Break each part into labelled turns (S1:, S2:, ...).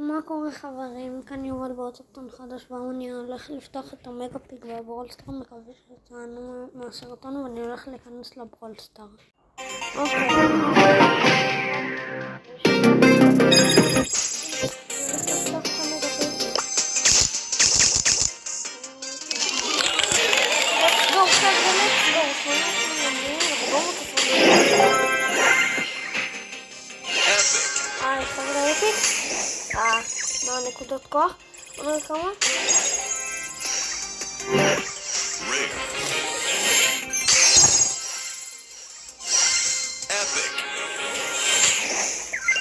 S1: מה קורה חברים? כאן יובל באוטופטון חדש ואני הולך לפתוח את המגה פיק בברולסטאר, מקווה שתענו מהסרטון ואני הולך להיכנס לברולסטאר. אוקיי. מה נקודות כוח? אומר כמה?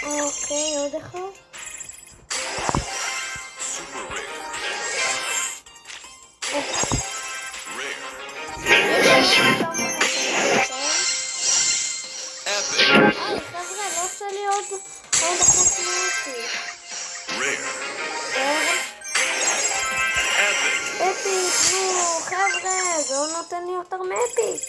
S1: אוקיי, עוד אחד. חבר'ה, לא עושה לי עוד אחת מאותי. אפיק, נו, חבר'ה, זה לא נותן לי יותר מאפיק.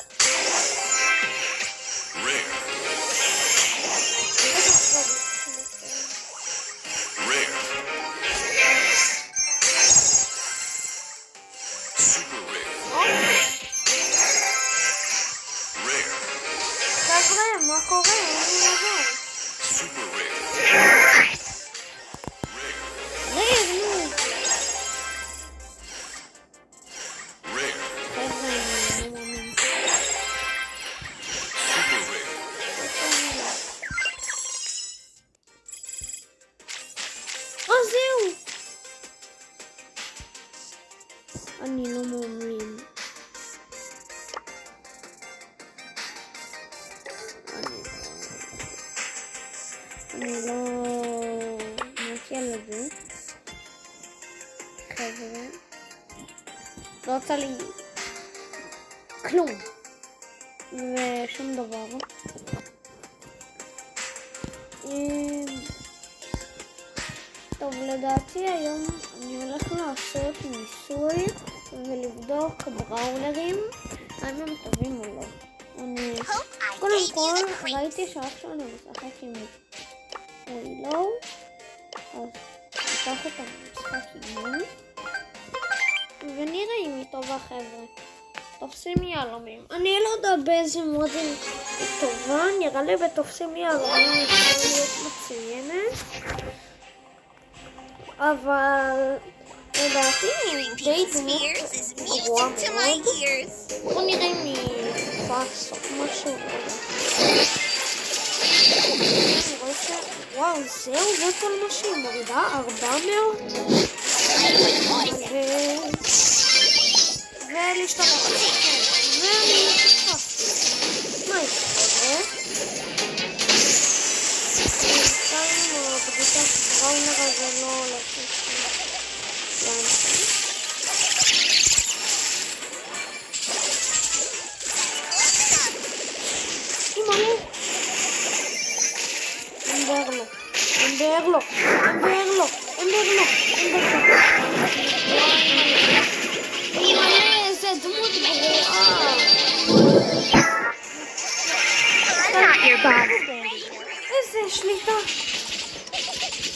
S1: חבר'ה, מה קורה? אני מבין. זהו! אני לא מאמין. אני לא מציע לזה. חבר'ה. לא יצא לי כלום. ושום דבר. טוב, לדעתי היום אני הולך לעשות ניסוי ולבדוק בראולרים האם הם טובים או לא. קודם כל ראיתי שאף שאני משחק עם ווילו, אז ניקח את המשחק אימון ונראה אם היא טובה חבר'ה. תופסים יהלומים. אני לא יודע באיזה מוד היא טובה, נראה לי בתופסים יהלומים היא יכולה להיות מצוינת. אבל לדעתי די דמות גרועה מאוד. בואו נראה אם היא יכולה לעשות משהו. אני רואה ש... וואו, זהו, זה כל מה שהיא מורידה, 400. ולהשתמש. ואני שכחתי. מה יש חבר'ה? בגיטת בראונר הזה לא הולך להמשיך. אימא'לה. אמבר לו. אימא'לה, איזה דמות גרועה. איזה שליטה.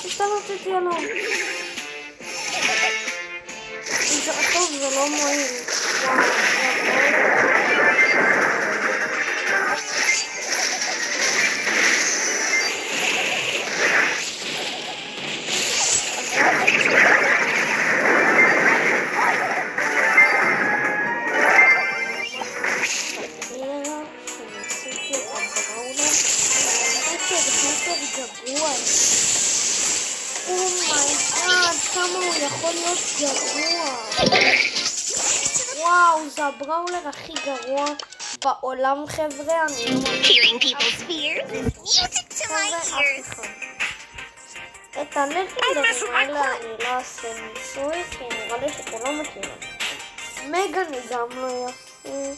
S1: השתלטתי עליו. זה טוב, זה לא מועיל. כמה הוא יכול להיות גרוע. וואו, זה הבראולר הכי גרוע בעולם חבר'ה. אני לא מאמין. את הלג'נדרים האלה אני לא אעשה ניסוי כי נראה לי שכולם מכירים. מגה אני גם לא אעשה.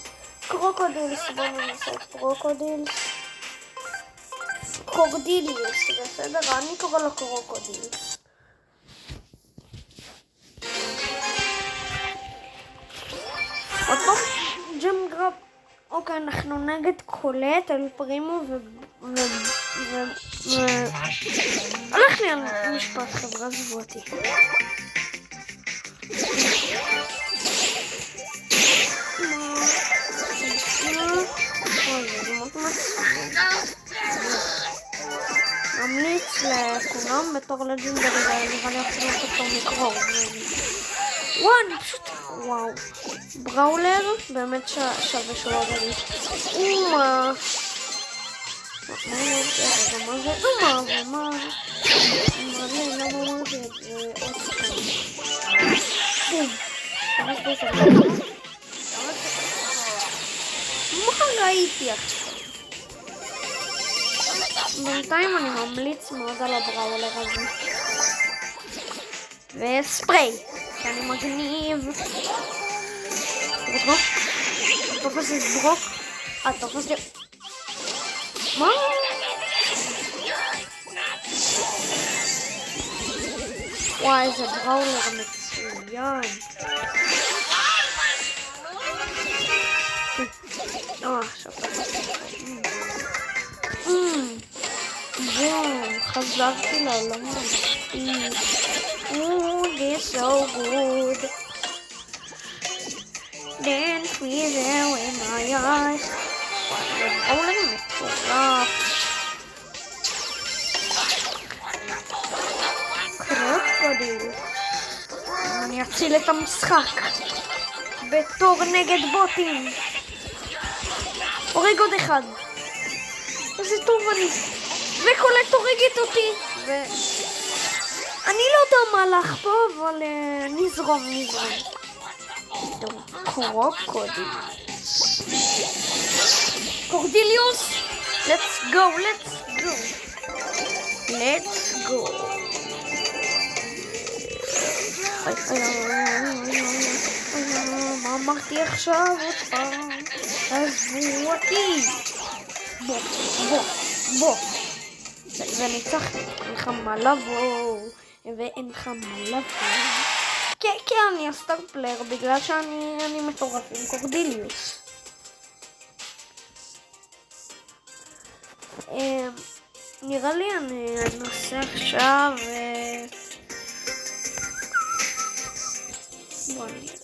S1: קרוקודילס, בואו ננסה את קרוקודילס. קורדיליוס, בסדר? אני קורא לו קרוקודילס. עוד פעם ג'ם גרב. אוקיי, אנחנו נגד קולט, אל פרימו הולך לי על משפט חברה זבועתי. ממליץ לכולם בתור לג'נדרי, נראה לי אפילו אותו מקרוב. וואו, אני פשוט... וואו. בראולר באמת שווה שהוא עבדי. מה ראיתי עכשיו? בינתיים אני ממליץ מאוד על הבראולר הזה. וספרי, שאני מגניב. ברוק? תופס את ברוק? תופס לי... מה? וואי, איזה בראולר מצוין. עכשיו בום, חזרתי לעולם האמיתי. This so good. Then freezer in my eyes. בראולר מטורף. קרוקודיל. אני אציל את המשחק בתור נגד בוטים. הורג עוד אחד. איזה טוב אני. וקולט הורגת אותי. אני לא יודע מה לך פה, אבל נזרום. קורדיליוס. Let's go. מה אמרתי עכשיו אותך? עזבו אותי. בוא. וניצחתי. אין לך מה לבוא. ואין לך מה לבוא. כן, אני הסטאר פלייר בגלל שאני מטורף עם קורדיליוס. נראה לי אני אנסה עכשיו בוא נראה.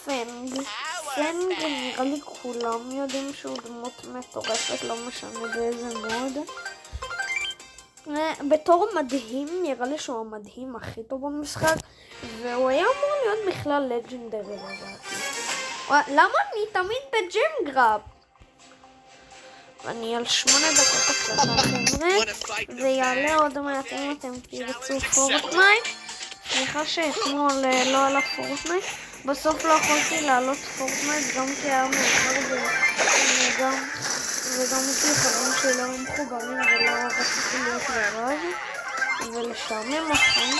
S1: פנג נראה לי כולם יודעים שהוא דמות מטורפת, לא משנה באיזה מוד. בתור מדהים נראה לי שהוא המדהים הכי טוב במשחק, והוא היה אמור להיות בכלל לג'נדרי לדעתי. למה אני תמיד בג'ים-גראב? אני על 8 דקות הקלטה חבר'ה, זה יעלה עוד מעט אם אתם תרצו פורטנייט. סליחה שאתמול לא עלה פורטנייט, בסוף לא יכולתי לעלות פורטנייט גם כי היה מאוחר וגם אותי חברים שלא מחוברים ולא רציתי להיות ברב ולשעמם לכם.